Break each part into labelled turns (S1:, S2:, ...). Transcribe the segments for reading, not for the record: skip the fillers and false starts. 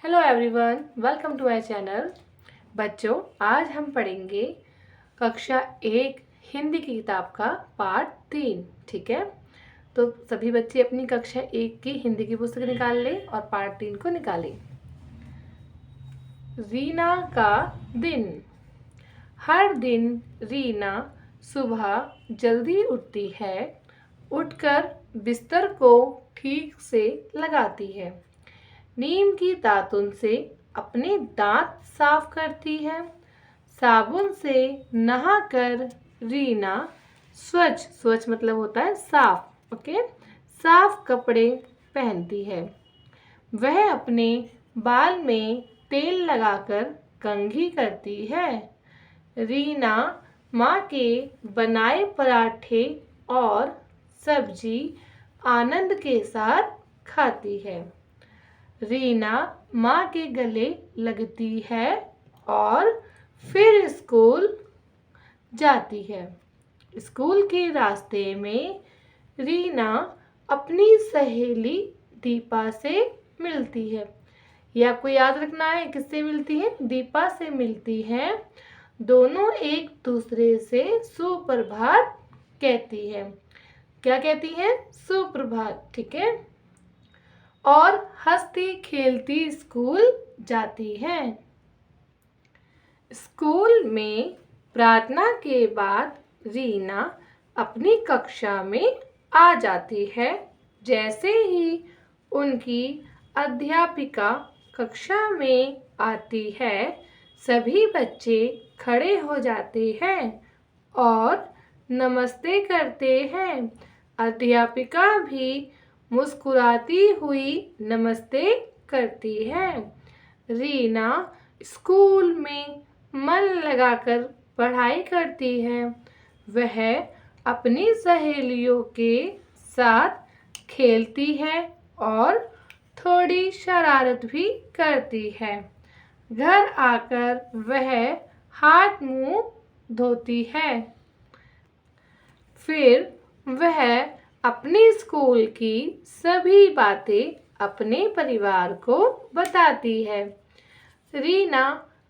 S1: Hello everyone, welcome to my channel. बच्चों, आज हम पढ़ेंगे कक्षा एक हिंदी की किताब का पार्ट 3। ठीक है, तो सभी बच्चे अपनी कक्षा एक की हिंदी की पुस्तक निकाल लें और पार्ट 3 को निकालें। रीना का दिन। हर दिन रीना सुबह जल्दी उठती है। उठकर बिस्तर को ठीक से लगाती है। नीम की दातुन से अपने दांत साफ करती है। साबुन से नहाकर रीना स्वच्छ स्वच्छ मतलब होता है साफ, ओके, साफ कपड़े पहनती है। वह अपने बाल में तेल लगाकर कंघी करती है। रीना माँ के बनाए पराठे और सब्जी आनंद के साथ खाती है। रीना माँ के गले लगती है और फिर स्कूल जाती है। स्कूल के रास्ते में रीना अपनी सहेली दीपा से मिलती है। ये आपको याद रखना है, किससे मिलती है? दीपा से मिलती है। दोनों एक दूसरे से सुप्रभात कहती है। क्या कहती है? सुप्रभात, ठीक है। और हंसती खेलती स्कूल जाती है। स्कूल में प्रार्थना के बाद रीना अपनी कक्षा में आ जाती है। जैसे ही उनकी अध्यापिका कक्षा में आती है, सभी बच्चे खड़े हो जाते हैं और नमस्ते करते हैं। अध्यापिका भी मुस्कुराती हुई नमस्ते करती है। रीना स्कूल में मन लगाकर पढ़ाई करती है। वह अपनी सहेलियों के साथ खेलती है और थोड़ी शरारत भी करती है। घर आकर वह हाथ मुंह धोती है। फिर वह अपनी स्कूल की सभी बातें अपने परिवार को बताती है। रीना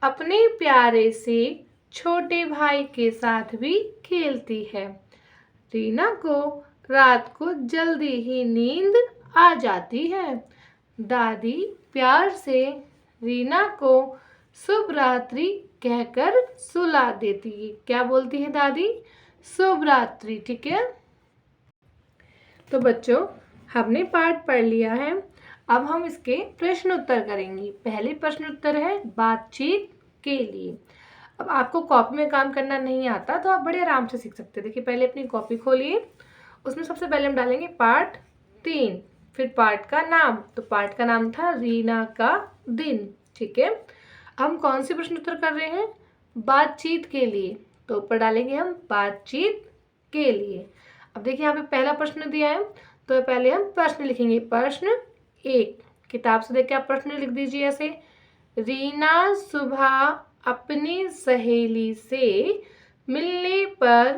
S1: अपने प्यारे से छोटे भाई के साथ भी खेलती है। रीना को रात को जल्दी ही नींद आ जाती है। दादी प्यार से रीना को शुभ रात्रि कहकर सुला देती है। क्या बोलती है दादी? शुभ रात्रि, ठीक है। तो बच्चों, हमने पाठ पढ़ लिया है। अब हम इसके प्रश्न उत्तर करेंगे। पहले प्रश्न उत्तर है बातचीत के लिए। अब आपको कॉपी में काम करना नहीं आता तो आप बड़े आराम से सीख सकते हैं। देखिए, पहले अपनी कॉपी खोलिए। उसमें सबसे पहले हम डालेंगे पाठ 3, फिर पाठ का नाम। तो पाठ का नाम था रीना का दिन, ठीक है। हम कौन से प्रश्न उत्तर कर रहे हैं? बातचीत के लिए। तो ऊपर डालेंगे हम बातचीत के लिए। अब देखिए, यहाँ पे पहला प्रश्न दिया है, तो पहले हम प्रश्न लिखेंगे। प्रश्न 1, किताब से देख के आप प्रश्न लिख दीजिए ऐसे। रीना सुबह अपनी सहेली से मिलने पर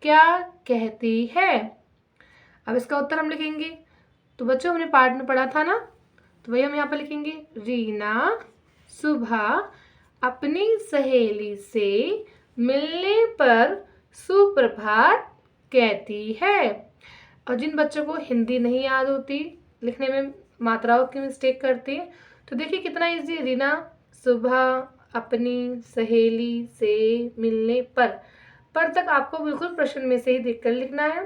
S1: क्या कहती है? अब इसका उत्तर हम लिखेंगे। तो बच्चों, हमने पाठ में पढ़ा था ना, तो वही हम यहाँ पर लिखेंगे। रीना सुबह अपनी सहेली से मिलने पर सुप्रभात कहती है। और जिन बच्चों को हिंदी नहीं याद होती, लिखने में मात्राओं की मिस्टेक करती है, तो देखिए कितना इजी। रीना सुबह अपनी सहेली से मिलने पर तक आपको बिल्कुल प्रश्न में से ही देखकर लिखना है।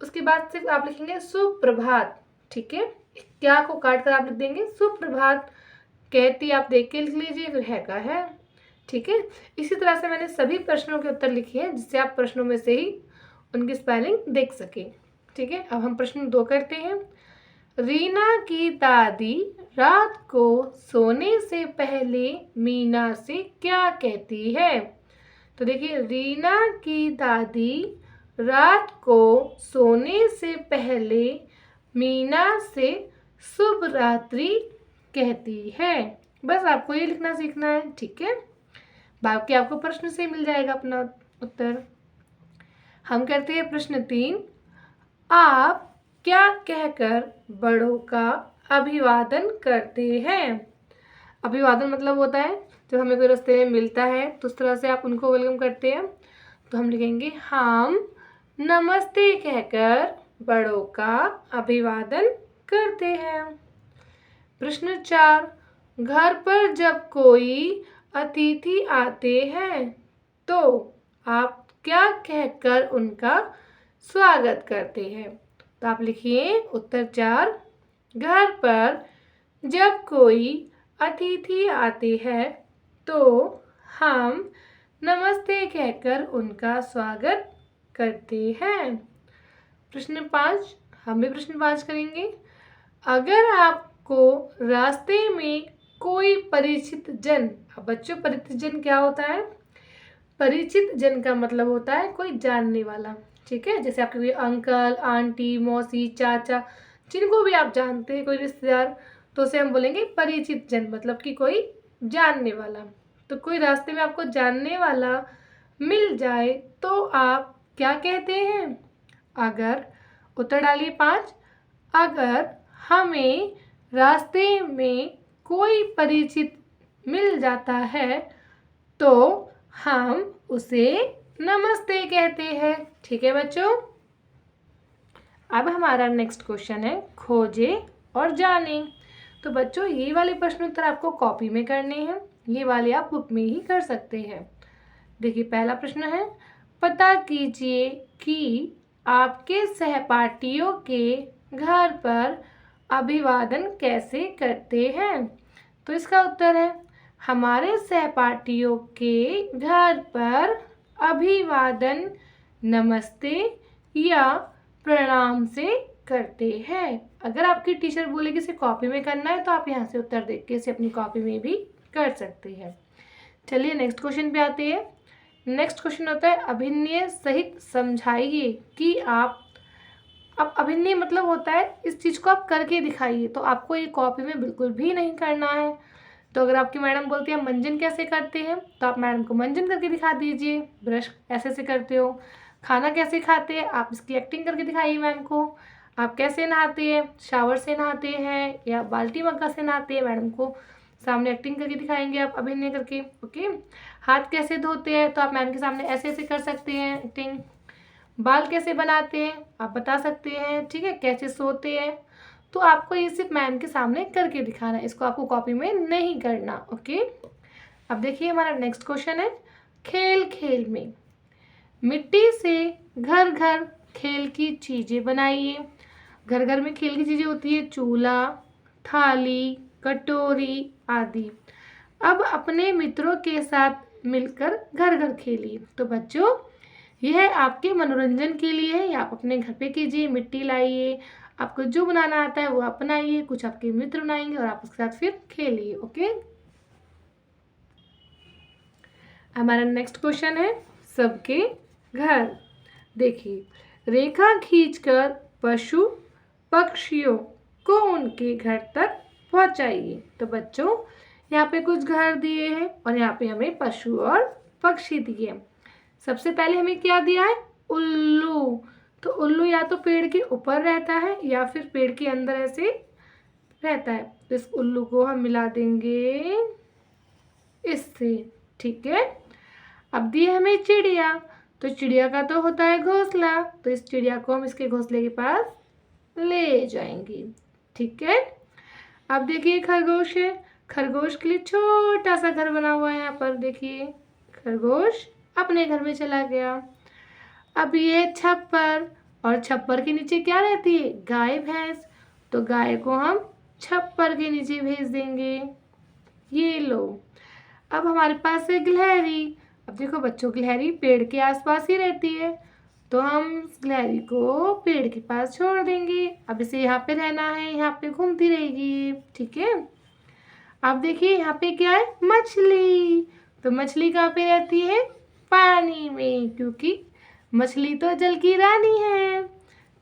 S1: उसके बाद सिर्फ आप लिखेंगे सुप्रभात, ठीक है। क्या को काट कर आप लिख देंगे सुप्रभात कहती, आप देख के लिख लीजिए, फिर है का है, ठीक है। इसी तरह से मैंने सभी प्रश्नों के उत्तर लिखे हैं, जिससे आप प्रश्नों में से ही उनकी स्पेलिंग देख सकें, ठीक है। अब हम प्रश्न 2 करते हैं। रीना की दादी रात को सोने से पहले मीना से क्या कहती है? तो देखिए, रीना की दादी रात को सोने से पहले मीना से शुभ रात्रि कहती है। बस आपको ये लिखना सीखना है, ठीक है। बाकी आपको प्रश्न से मिल जाएगा अपना उत्तर। हम करते हैं प्रश्न 3। आप क्या कहकर बड़ों का अभिवादन करते हैं? अभिवादन मतलब होता है जब हमें कोई रास्ते में मिलता है तो उस तरह से आप उनको वेलकम करते हैं। तो हम लिखेंगे हम नमस्ते कहकर बड़ों का अभिवादन करते हैं। प्रश्न 4, घर पर जब कोई अतिथि आते हैं तो आप क्या कहकर उनका स्वागत करते हैं? तो आप लिखिए उत्तर 4, घर पर जब कोई अतिथि आते हैं तो हम नमस्ते कहकर उनका स्वागत करते हैं। प्रश्न 5, हम भी प्रश्न 5 करेंगे। अगर आपको रास्ते में कोई परिचित जन, अब बच्चों परिचित जन क्या होता है? परिचित जन का मतलब होता है कोई जानने वाला, ठीक है। जैसे आपके कोई अंकल, आंटी, मौसी, चाचा, जिनको भी आप जानते हैं, कोई रिश्तेदार, तो उसे हम बोलेंगे परिचित जन, मतलब कि कोई जानने वाला। तो कोई रास्ते में आपको जानने वाला मिल जाए तो आप क्या कहते हैं? अगर, उत्तर डालिए 5, अगर हमें रास्ते में कोई परिचित मिल जाता है तो हम उसे नमस्ते कहते हैं, ठीक है बच्चों। अब हमारा नेक्स्ट क्वेश्चन है खोजे और जाने। तो बच्चों ये वाले प्रश्न उत्तर आपको कॉपी में करने हैं, ये वाले आप बुक में ही कर सकते हैं। देखिए पहला प्रश्न है, पता कीजिए कि आपके सहपाठियों के घर पर अभिवादन कैसे करते हैं? तो इसका उत्तर है, हमारे सहपाठियों के घर पर अभिवादन नमस्ते या प्रणाम से करते हैं। अगर आपकी टीचर बोले कि इसे कॉपी में करना है तो आप यहाँ से उत्तर देख के इसे अपनी कॉपी में भी कर सकते हैं। चलिए नेक्स्ट क्वेश्चन पे आते हैं। नेक्स्ट क्वेश्चन होता है अभिनय सहित समझाइए कि आप, अब अभिनय मतलब होता है इस चीज़ को आप करके दिखाइए, तो आपको ये कॉपी में बिल्कुल भी नहीं करना है। तो अगर आपकी मैडम बोलती है मंजन कैसे करते हैं तो आप मैडम को मंजन करके दिखा दीजिए, ब्रश ऐसे से करते हो। खाना कैसे खाते हैं आप इसकी एक्टिंग करके दिखाइए मैम को। आप कैसे नहाते हैं, शावर से नहाते हैं या बाल्टी मग्गा से नहाते हैं, मैडम को सामने एक्टिंग करके दिखाएंगे आप अभिनय करके, ओके। हाथ कैसे धोते हैं तो आप मैम के सामने ऐसे ऐसे कर सकते हैं एक्टिंग। बाल कैसे बनाते हैं आप बता सकते हैं, ठीक है। कैसे सोते हैं, तो आपको ये सिर्फ मैम के सामने करके दिखाना है, इसको आपको कॉपी में नहीं करना, ओके। अब देखिए हमारा नेक्स्ट क्वेश्चन है खेल खेल में। मिट्टी से घर घर खेल की चीज़ें बनाइए। घर घर में खेल की चीज़ें होती है चूल्हा, थाली, कटोरी आदि। अब अपने मित्रों के साथ मिलकर घर घर खेलिए। तो बच्चों यह आपके मनोरंजन के लिए है, या आप अपने घर पे कीजिए, मिट्टी लाइए, आपको जो बनाना आता है वो आप बनाइए, कुछ आपके मित्र बनाएंगे और आप उसके साथ फिर खेलिए, ओके। हमारा नेक्स्ट क्वेश्चन है सबके घर। देखिए रेखा खींचकर पशु पक्षियों को उनके घर तक पहुंचाइए। तो बच्चों यहाँ पे कुछ घर दिए हैं और यहाँ पे हमें पशु और पक्षी दिए हैं। सबसे पहले हमें क्या दिया है, उल्लू। तो उल्लू या तो पेड़ के ऊपर रहता है या फिर पेड़ के अंदर ऐसे रहता है, तो इस उल्लू को हम मिला देंगे इससे, ठीक है। अब दिए हमें चिड़िया, तो चिड़िया का तो होता है घोंसला, तो इस चिड़िया को हम इसके घोंसले के पास ले जाएंगे, ठीक है। अब देखिए खरगोश है, खरगोश के लिए छोटा सा घर बना हुआ है यहाँ पर, देखिए खरगोश अपने घर में चला गया। अब ये छप्पर, और छप्पर के नीचे क्या रहती है, गाय भैंस, तो गाय को हम छप्पर के नीचे भेज देंगे, ये लो। अब हमारे पास है गिलहरी। अब देखो बच्चों गिलहरी पेड़ के आसपास ही रहती है, तो हम गिलहरी को पेड़ के पास छोड़ देंगे। अब इसे यहाँ पे रहना है, यहाँ पे घूमती रहेगी, ठीक है। अब देखिए यहाँ पे क्या है, मछली। तो मछली कहाँ पे रहती है, पानी में, क्योंकि मछली तो जल की रानी है,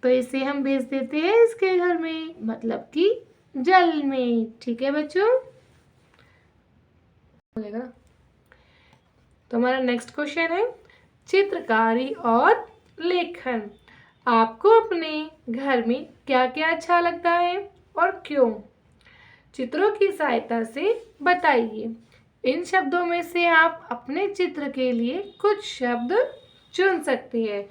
S1: तो इसे हम भेज देते हैं इसके घर में, मतलब कि जल में, ठीक है बच्चों। तो हमारा नेक्स्ट क्वेश्चन है चित्रकारी और लेखन। आपको अपने घर में क्या क्या अच्छा लगता है और क्यों? चित्रों की सहायता से बताइए। इन शब्दों में से आप अपने चित्र के लिए कुछ शब्द चुन सकते हैं।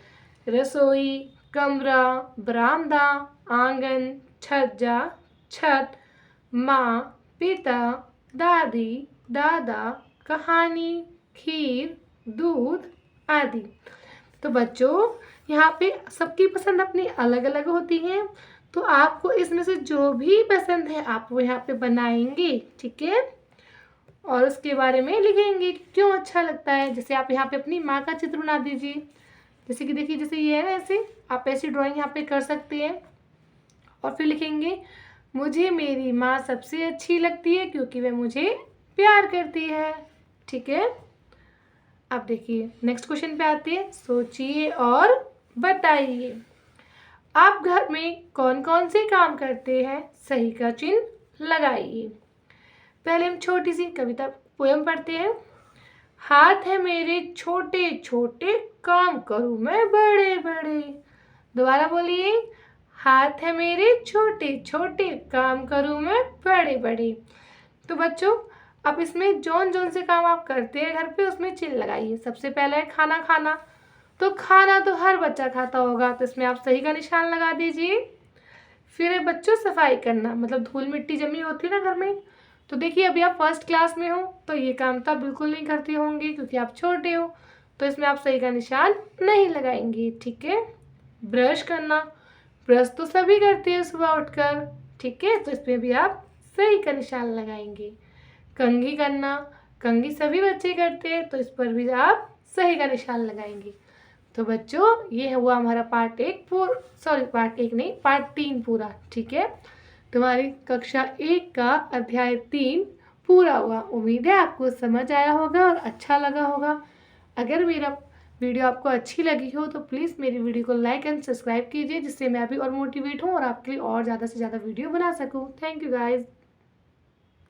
S1: रसोई, कमरा, बरामदा, आंगन, छज्जा, छत, माँ, पिता, दादी, दादा, कहानी, खीर, दूध आदि। तो बच्चों, यहाँ पे सबकी पसंद अपनी अलग अलग होती है, तो आपको इसमें से जो भी पसंद है आप वो यहाँ पे बनाएंगे, ठीक है, और उसके बारे में लिखेंगे कि क्यों अच्छा लगता है। जैसे आप यहाँ पे अपनी माँ का चित्र बना दीजिए, जैसे कि देखिए, जैसे ये है ना, ऐसे आप ऐसी ड्राइंग यहाँ पे कर सकते हैं। और फिर लिखेंगे, मुझे मेरी माँ सबसे अच्छी लगती है क्योंकि वह मुझे प्यार करती है, ठीक है। अब देखिए नेक्स्ट क्वेश्चन पे आते हैं। सोचिए और बताइए। आप घर में कौन कौन से काम करते हैं? सही का चिन्ह लगाइए। पहले हम छोटी सी कविता पोयम पढ़ते हैं। हाथ है मेरे छोटे छोटे, काम करूँ मैं बड़े बड़े। दोबारा बोलिए। हाथ है मेरे छोटे छोटे, काम करूँ मैं बड़े बड़े। तो बच्चों, अब इसमें जौन जौन से काम आप करते हैं घर पे उसमें चिन्ह लगाइए। सबसे पहले है खाना खाना, तो खाना तो हर बच्चा खाता होगा, तो इसमें आप सही का निशान लगा दीजिए। फिर है बच्चों सफाई करना, मतलब धूल मिट्टी जमी होती है ना घर में, तो देखिए अभी आप फर्स्ट क्लास में हो तो ये काम तो आप बिल्कुल नहीं करते होंगे क्योंकि आप छोटे हो, तो इसमें आप सही का निशान नहीं लगाएंगे, ठीक है। ब्रश करना, ब्रश तो सभी करते हैं सुबह उठकर, ठीक है, तो इसमें भी आप सही का निशान लगाएंगे। कंघी करना, कंघी सभी बच्चे करते हैं, तो इस पर भी आप सही का निशान लगाएंगे। तो बच्चों, ये हुआ हमारा पार्ट 1 नहीं, पार्ट 3 पूरा, ठीक है। तुम्हारी कक्षा 1 का अध्याय 3 पूरा हुआ। उम्मीद है आपको समझ आया होगा और अच्छा लगा होगा। अगर मेरा वीडियो आपको अच्छी लगी हो तो प्लीज़ मेरी वीडियो को लाइक एंड सब्सक्राइब कीजिए, जिससे मैं भी और मोटिवेट हूँ और आपके लिए और ज़्यादा से ज़्यादा वीडियो बना सकूँ। Thank you guys.